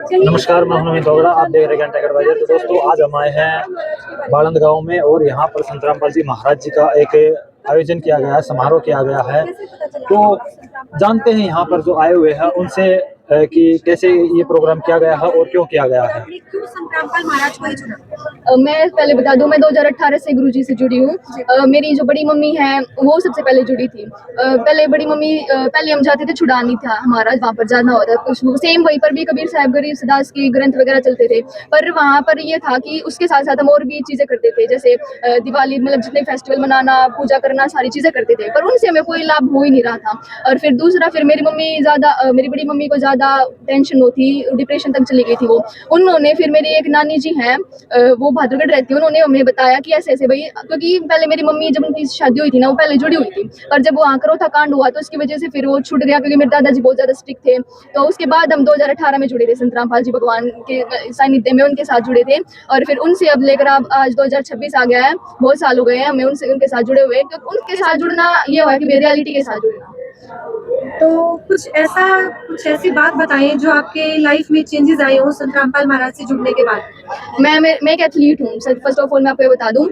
नमस्कार, मैं हूं नवीन दोगड़ा। आप देख रहे हैं घंटा एडवाइजर। तो दोस्तों, आज हम आए हैं बालंद गांव में और यहाँ पर संत रामपाल जी महाराज जी का एक आयोजन किया गया है, समारोह किया गया है। तो जानते हैं यहाँ पर जो आए हुए हैं उनसे कि कैसे ये प्रोग्राम किया गया है और क्यों किया गया है। क्यों संत रामपाल महाराज को ही चुना? मैं पहले बता दूं, मैं 2018 से गुरुजी से जुड़ी हूँ। मेरी जो बड़ी मम्मी है वो सबसे पहले जुड़ी थी। पहले बड़ी मम्मी पहले हम जाते थे, छुड़ानी था हमारा, वहाँ पर जाना होता था। सेम वहीं पर भी कबीर साहब गरीबदास की ग्रंथ वगैरह चलते थे, पर वहाँ पर ये था कि उसके साथ साथ हम और भी चीज़ें करते थे, जैसे दिवाली, मतलब जितने फेस्टिवल मनाना, पूजा करना, सारी चीज़ें करते थे, पर उनसे हमें कोई लाभ हो ही नहीं रहा था। और फिर दूसरा, फिर मेरी बड़ी मम्मी को ज़्यादा टेंशन होती, डिप्रेशन तक चली गई थी वो। उन्होंने फिर, मेरी एक नानी जी हैं, वो भादरगढ़ रहती है, उन्होंने हमें बताया कि ऐसे ऐसे भाई, क्योंकि पहले मेरी मम्मी जब उनकी शादी हुई थी ना, वो पहले जुड़ी हुई थी, और जब वो आंकरों था कांड हुआ तो उसकी वजह से फिर वो छूट गया, क्योंकि मेरे दादाजी बहुत ज्यादा स्ट्रिक्ट थे। तो उसके बाद हम 2018 में जुड़े थे संत रामपाल जी भगवान के सानिध्य में, उनके साथ जुड़े थे। और फिर उनसे अब लेकर अब आज 2026 आ गया है, बहुत साल हो गए हैं हमें उनके साथ जुड़े हुए। तो उनके साथ जुड़ना ये हुआ कि मेरी रियलिटी के साथ जुड़ना। तो कुछ ऐसी बात बताएं जो आपके लाइफ में चेंजेस आए हो संत रामपाल महाराज से जुड़ने के बाद। मैं एक एथलीट हूँ। फर्स्ट ऑफ ऑल मैं आपको ये बता दूं,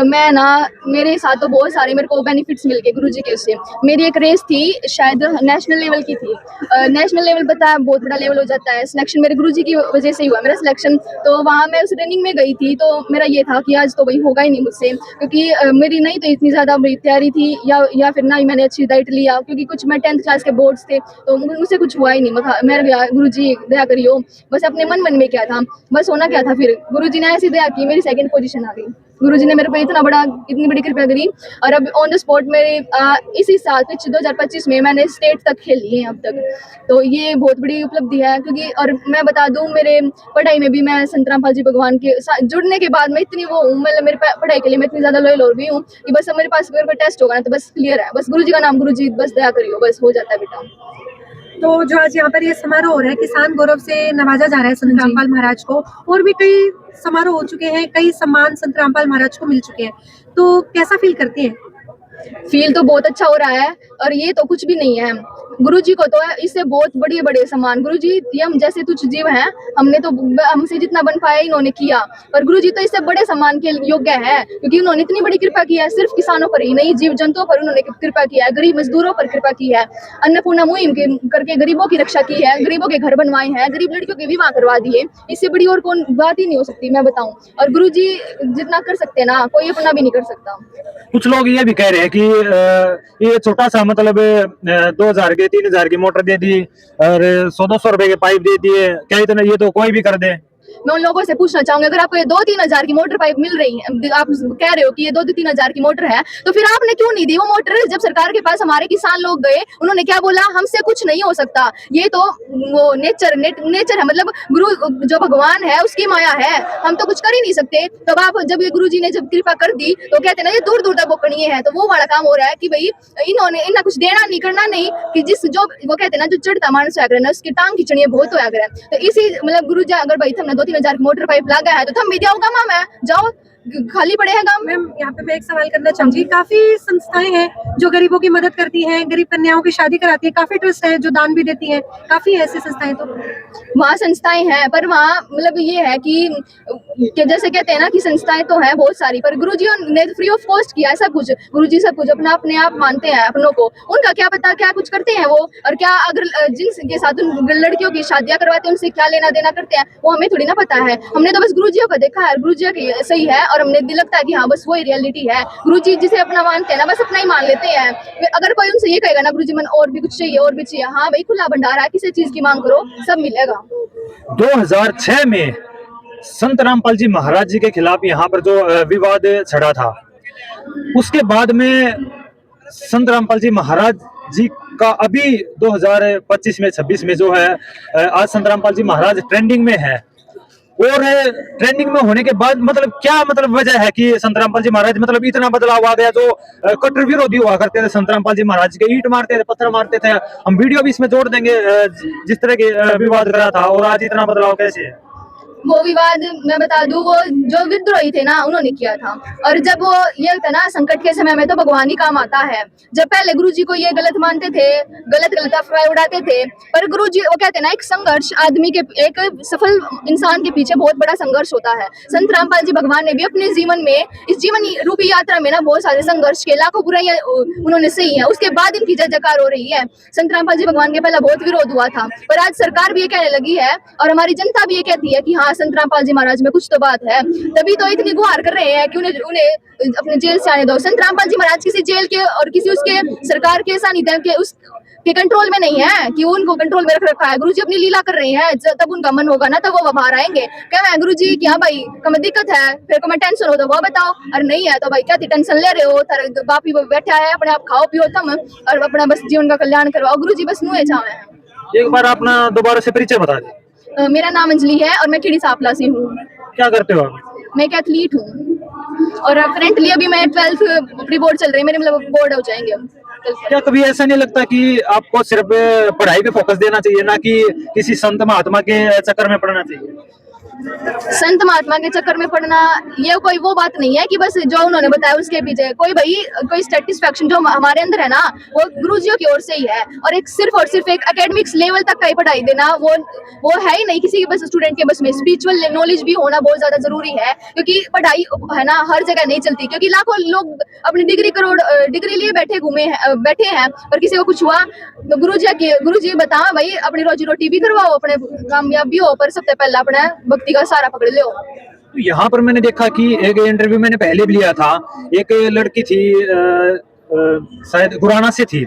मैं ना, मेरे साथ तो बहुत सारे मेरे को बेनिफिट्स मिल गए गुरुजी के उससे। मेरी एक रेस थी, शायद नेशनल लेवल की थी। नेशनल लेवल पता है, बहुत बड़ा लेवल हो जाता है। सिलेक्शन मेरे गुरुजी की वजह से ही हुआ मेरा सिलेक्शन। तो वहाँ मैं उस रनिंग में गई थी, तो मेरा ये था कि आज तो भाई होगा ही नहीं मुझसे, क्योंकि मेरी नहीं तो इतनी ज़्यादा तैयारी थी, या फिर ना ही मैंने अच्छी डाइट लिया, क्योंकि कुछ मैं 10th क्लास के बोर्ड्स थे, तो मुझसे कुछ हुआ ही नहीं। मेरे गुरुजी दया करियो, बस अपने मन में क्या था, बस होना क्या था। फिर गुरुजी ने ऐसी दया की, मेरी सेकंड पोजीशन आ गई। गुरुजी ने मेरे पे इतनी बड़ी कृपा करी, और अब ऑन द स्पॉट मेरे इसी साल 2025 में मैंने स्टेट तक खेली है अब तक। तो ये बहुत बड़ी उपलब्धि है, क्योंकि, और मैं बता दूं, मेरे पढ़ाई में भी मैं संत रामपाल जी भगवान के साथ जुड़ने के बाद मैं इतनी वो हूँ, मतलब मेरे पढ़ाई के लिए मैं इतनी ज्यादा लॉयल और भी हूँ कि बस अब मेरे पास अगर कोई टेस्ट होगा ना तो बस क्लियर है, बस गुरुजी का नाम, गुरुजी बस दया करियो, बस हो जाता है बेटा। तो जो आज यहाँ पर ये समारोह हो रहा है, किसान गौरव से नवाजा जा रहा है संत रामपाल महाराज को, और भी कई समारोह हो चुके हैं, कई सम्मान संत रामपाल महाराज को मिल चुके हैं, तो कैसा फील करती हैं? फील तो बहुत अच्छा हो रहा है, और ये तो कुछ भी नहीं है। गुरुजी को तो इससे बहुत बड़े बड़े सम्मान, गुरुजी ये हम जैसे तुच्छ जीव हैं, हमने तो हमसे जितना बन पाया इन्होंने किया, पर गुरुजी तो इससे बड़े सम्मान के योग्य है, क्योंकि उन्होंने इतनी बड़ी कृपा की है। सिर्फ किसानों पर ही नहीं, जीव जंतुओं पर उन्होंने कृपा की है, गरीब मजदूरों पर कृपा की है, अन्नपूर्णा मुहिम करके गरीबों की रक्षा की है, गरीबों के घर बनवाए हैं, गरीब लड़कियों के विवाह करवा दिए। इससे बड़ी और कौन बात ही नहीं हो सकती, मैं बताऊं। और गुरुजी जितना कर सकते हैं ना, कोई अपना भी नहीं कर सकता। कुछ लोग ये भी कह रहे हैं कि ये छोटा सा मतलब 2000 के 3000 की मोटर दे दी और 100-200 रुपए के पाइप दे दिए, क्या इतना ये तो कोई भी कर दे। मैं उन लोगों से पूछना चाहूंगी, अगर आपको ये 2-3 हजार की मोटर पाइप मिल रही है, आप कह रहे हो कि ये 2-3 हजार की मोटर है, तो फिर आपने क्यों नहीं दी वो मोटर? जब सरकार के पास हमारे किसान लोग गए, उन्होंने क्या बोला, हमसे कुछ नहीं हो सकता, ये तो वो नेचर है, मतलब गुरु जो भगवान है उसकी माया है, हम तो कुछ कर ही नहीं सकते। तब आप, जब ये गुरु जी ने जब कृपा कर दी, तो कहते हैं ना, ये दूर दूर तक बोकनी है, तो वो वाला काम हो रहा है कि भाई इन्हें कुछ देना नहीं, करना नहीं, कि जिस जो वो कहते हैं ना, जो चढ़ता मानस होया करे ना, उसकी टांग खिंचनी है, बहुत होया करे। तो इसी, मतलब गुरु जी अगर भाई हमने 2-3 हजार की मोटर पाइप लगा है, तो थम भी जाओगा मामा, जाओ, खाली पड़े हैं गांव। मैम, यहाँ पे मैं एक सवाल करना चाहूंगी, काफी संस्थाएं हैं जो गरीबों की मदद करती हैं, गरीब कन्याओं की शादी कराती है, काफी ट्रस्ट है जो दान भी देती हैं, काफी ऐसी संस्थाएं, तो वहाँ संस्थाएं हैं, पर वहाँ मतलब ये है कि जैसे कहते हैं ना कि संस्थाएं तो हैं बहुत सारी, पर गुरुजी ने फ्री ऑफ कॉस्ट किया है सब कुछ। गुरुजी सब कुछ अपने आप मानते हैं अपनों को, उनका क्या पता क्या कुछ करते हैं वो, और क्या अगर जिनके साथ उन लड़कियों की शादियां करवाते हैं उनसे क्या लेना देना करते हैं, वो हमें थोड़ी ना पता है। हमने तो बस गुरुजियों को देखा है, गुरुजी की सही है, और हमने दिल लगता है कि हाँ बस वही रियलिटी है। गुरुजी जिसे अपना मानते हैं ना, बस अपना ही मान लेते हैं। अगर कोई उनसे ये कहेगा ना, गुरुजी मन और भी कुछ चाहिए, और भी चाहिए, हाँ भाई खुला भंडारा है, किसी चीज की मांग करो सब मिलेगा। 2006 में संत रामपाल जी महाराज जी के खिलाफ यहाँ पर जो विवाद छड़ा था, उसके बाद में संत रामपाल जी महाराज जी का अभी 2025 में 26 में जो है आज संत रामपाल जी महाराज ट्रेंडिंग में है। और ट्रेंडिंग में होने के बाद मतलब क्या मतलब वजह है कि संत रामपाल जी महाराज मतलब इतना बदलाव आ गया, जो कट्टर विरोधी हुआ करते थे संत रामपाल जी महाराज के, ईंट मारते थे, पत्थर मारते थे, हम वीडियो भी इसमें जोड़ देंगे जिस तरह के विवाद करा था, और आज इतना बदलाव कैसे है? वो विवाद मैं बता दूं, वो जो विद्रोही थे ना उन्होंने किया था। और जब वो ये होता ना संकट के समय में तो भगवान ही काम आता है। जब पहले गुरुजी को ये गलत मानते थे, गलत अफवाह उड़ाते थे, पर गुरुजी वो कहते हैं ना एक संघर्ष आदमी के, एक सफल इंसान के पीछे बहुत बड़ा संघर्ष होता है। संत रामपाल जी भगवान ने भी अपने जीवन में, इस जीवन रूपी यात्रा में ना बहुत सारे संघर्ष के, लाखों बुराइयां उन्होंने सही है, उसके बाद इनकी जय जयकार हो रही है। संत रामपाल जी भगवान के पहले बहुत विरोध हुआ था, पर आज सरकार भी ये कहने लगी है और हमारी जनता भी ये कहती है कि हाँ संत रामपाल जी महाराज में कुछ तो बात है। तभी तो इतनी गुहार कर रहे हैं कि उन्हें अपने जेल से आने दो। संत रामपाल जी महाराज किसी जेल के और किसी उसके सरकार के सानिध्य के उस के कंट्रोल में नहीं है कि उनको कंट्रोल में रख रखा है। गुरुजी अपनी लीला कर रहे हैं, तब उनका मन होगा ना तब वो बाहर आएंगे। क्या मैं गुरुजी क्या भाई कम दिक्कत है, फिर को मैं टेंशन हो तो वो बताओ, और नहीं है तो भाई क्या टेंशन ले रहे हो, थारे बाप ही बैठा है, अपने आप खाओ पियो तुम और अपना बस जीवन का कल्याण करवाओ। गुरुजी बस नुए चाहे। एक बार अपना दोबारा से परिचय बता दें। मेरा नाम अंजलि है और मैं खिड़ी सापला से हूँ। क्या करते हो आप? मैं एक एथलीट हूँ और करंटली अभी मैं 12th प्री बोर्ड चल रही है मेरे, मतलब बोर्ड हो जाएंगे अब। क्या कभी ऐसा नहीं लगता कि आपको सिर्फ पढ़ाई पे फोकस देना चाहिए, ना कि किसी संत महात्मा के चक्कर में पड़ना चाहिए? संत महात्मा के चक्कर में पड़ना ये कोई वो बात नहीं है कि बस जो उन्होंने बताया उसके पीछे कोई सेटिस्फेक्शन जो हमारे अंदर है ना वो गुरुजियों की ओर से ही है। और सिर्फ एक एकेडमिक्स लेवल तक का ही पढ़ाई देना वो है ही नहीं किसी के बस स्टूडेंट के बस में। स्पिरिचुअल नॉलेज भी होना बहुत ज्यादा जरूरी है, क्योंकि पढ़ाई है ना हर जगह नहीं चलती, क्योंकि लाखों लोग अपनी डिग्री लिए बैठे हैं पर किसी को कुछ हुआ तो गुरुजी बताओ भाई अपनी रोजी रोटी भी करवाओ, अपने कामयाब भी हो, पर सबसे पहले अपना भक्ति का सारा पकड़ लो। तो यहाँ पर मैंने देखा कि एक इंटरव्यू मैंने पहले भी लिया था, एक लड़की थी शायद गुराना से थी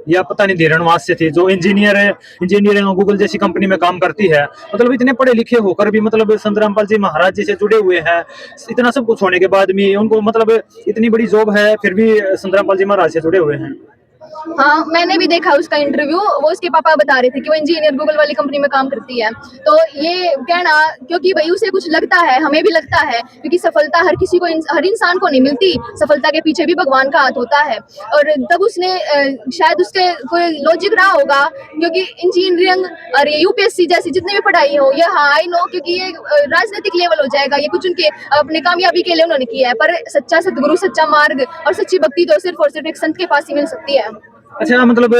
या पता नहीं धीरणवास से थी, जो इंजीनियरिंग गूगल जैसी कंपनी में काम करती है। मतलब इतने पढ़े लिखे होकर भी मतलब संत रामपाल जी महाराज जी से जुड़े हुए हैं, इतना सब कुछ होने के बाद भी उनको मतलब इतनी बड़ी जॉब है फिर भी संत रामपाल जी महाराज से जुड़े हुए हैं। हाँ मैंने भी देखा उसका इंटरव्यू, वो उसके पापा बता रहे थे कि वो इंजीनियर गूगल वाली कंपनी में काम करती है। तो ये कहना क्योंकि भाई उसे कुछ लगता है, हमें भी लगता है, क्योंकि सफलता हर इंसान को नहीं मिलती, सफलता के पीछे भी भगवान का हाथ होता है। और तब उसने शायद उसके कोई लॉजिक रहा होगा, क्योंकि इंजीनियरिंग और ये यूपीएससी जैसी जितनी भी पढ़ाई हो ये हाँ आई नो, क्योंकि ये राजनीतिक लेवल हो जाएगा, ये कुछ उनके अपने कामयाबी के लिए उन्होंने किया है। पर सच्चा सदगुरु, सच्चा मार्ग और सच्ची भक्ति तो सिर्फ और सिर्फ एक संत के पास ही मिल सकती है। अच्छा, मतलब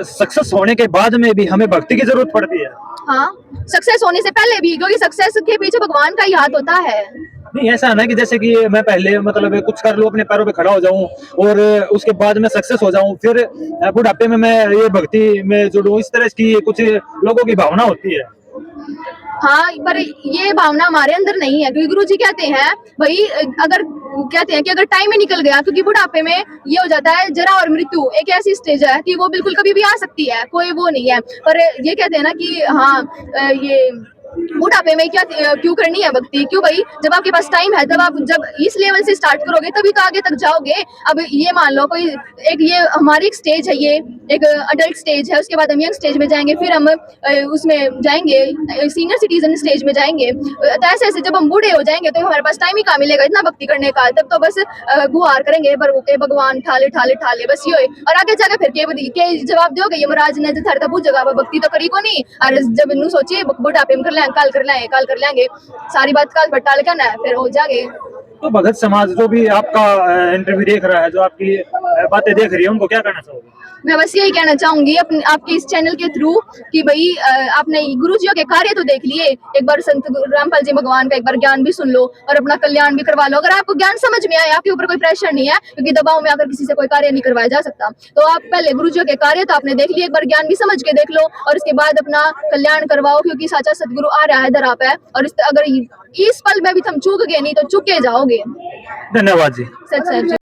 सक्सेस होने के बाद में भी हमें भक्ति की जरूरत पड़ती है? हाँ सक्सेस होने से पहले भी, क्योंकि सक्सेस के पीछे भगवान का ही हाथ होता है। नहीं ऐसा है ना कि जैसे कि मैं पहले मतलब कुछ कर लूं, अपने पैरों पे खड़ा हो जाऊं और उसके बाद में सक्सेस हो जाऊं, फिर बुढ़ापे में मैं ये भक्ति में जुड़ूं, इस तरह की कुछ लोगों की भावना होती है। हाँ पर ये भावना हमारे अंदर नहीं है, क्योंकि गुरुजी कहते हैं भाई अगर टाइम ही निकल गया, क्योंकि बुढ़ापे में ये हो जाता है जरा और मृत्यु एक ऐसी स्टेज है कि वो बिल्कुल कभी भी आ सकती है, कोई वो नहीं है। पर ये कहते हैं ना कि हाँ ये बुढ़ापे में क्यों करनी है भक्ति, क्यों भाई जब आपके पास टाइम है, तब आप जब इस लेवल से स्टार्ट करोगे तभी तो आगे तक जाओगे। अब ये मान लो कोई ये हमारी एक स्टेज है, ये एक अडल्ट स्टेज है, उसके बाद हम यंग स्टेज में जाएंगे, फिर हम उसमें जाएंगे सीनियर सिटीजन स्टेज में जाएंगे। तो ऐसे जब हम बूढ़े हो जाएंगे तो हमारे पास टाइम ही कहाँ मिलेगा इतना भक्ति करने का, तब तो बस गुहार करेंगे भगवान ठाले ठाले ठाले बस ये। और आगे जाके फिर के जवाब दोगे यमराज ने थर तब जगह भक्ति तो करी को नहीं। और जब इन्हू सोचिए बुढ़ापे में काल कर लेंगे सारी बात काल पर टाल करना है, फिर हो जाएंगे। तो भगत समाज जो भी आपका इंटरव्यू देख रहा है, जो आपकी बातें देख रही है, उनको क्या कहना चाहोगे? मैं बस यही कहना चाहूंगी आपके इस चैनल के थ्रू कि भाई आपने गुरुजियों के कार्य तो देख लिए, एक बार संत रामपाल जी भगवान का एक बार ज्ञान भी सुन लो और अपना कल्याण भी करवा लो। अगर आपको ज्ञान समझ में आए, आपके ऊपर कोई प्रेशर नहीं है, क्योंकि दबाव में आकर किसी से कोई कार्य नहीं करवाया जा सकता, तो आप पहले गुरुजियों के कार्य तो आपने देख लिए, एक बार ज्ञान भी समझ के देख लो और इसके बाद अपना कल्याण करवाओ, क्योंकि साचा सदगुरु आ रहा है दरा पे। और अगर इस पल में भी तुम चूक गए नहीं तो चुके जाओगे। धन्यवाद जी। सच।